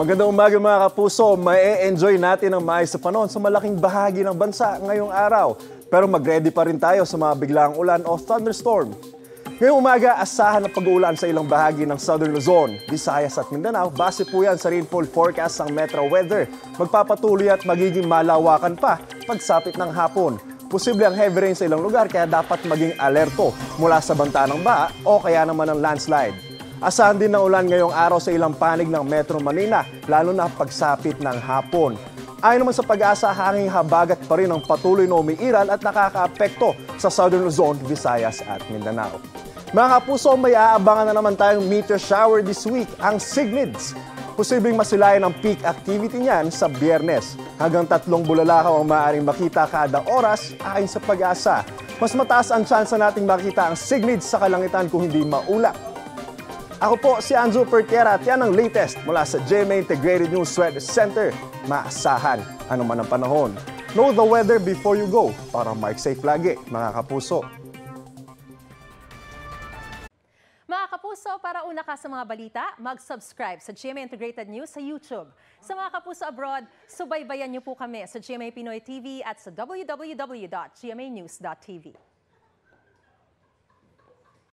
Magandang umaga mga kapuso. Mae-enjoy natin ang maayos sa panahon sa malaking bahagi ng bansa ngayong araw. Pero mag-ready pa rin tayo sa mga biglaang ulan o thunderstorm. Ngayong umaga, asahan ang pag-uulan sa ilang bahagi ng Southern Luzon, Visayas at Mindanao. Base po yan sa rainfall forecast ng Metro Weather. Magpapatuloy at magiging malawakan pa pagsapit ng hapon. Posible ang heavy rain sa ilang lugar kaya dapat maging alerto mula sa banta ng baha o kaya naman ng landslide. Asahan din ng ulan ngayong araw sa ilang panig ng Metro Manila, lalo na pagsapit ng hapon. Ayon naman sa Pag-asa, hanging habagat pa rin ang patuloy na umiiral at nakakaapekto sa Southern Luzon, Visayas at Mindanao. Mga kapuso, may aabangan na naman tayong meteor shower this week, ang Signids. Posibleng masilayan ang peak activity niyan sa Biyernes. Hanggang 3 bulalakaw ang maaaring makita kada oras ayon sa Pag-asa. Mas mataas ang tsansa nating makita ang Signids sa kalangitan kung hindi maulap. Ako po si Anjo Pertera at yan ang latest mula sa GMA Integrated News Weather Center. Maasahan ano man ang panahon. Know the weather before you go para mark safe lagi, mga kapuso. Mga kapuso, para una ka sa mga balita, mag-subscribe sa GMA Integrated News sa YouTube. Sa mga kapuso abroad, subaybayan niyo po kami sa GMA Pinoy TV at sa www.gmanews.tv.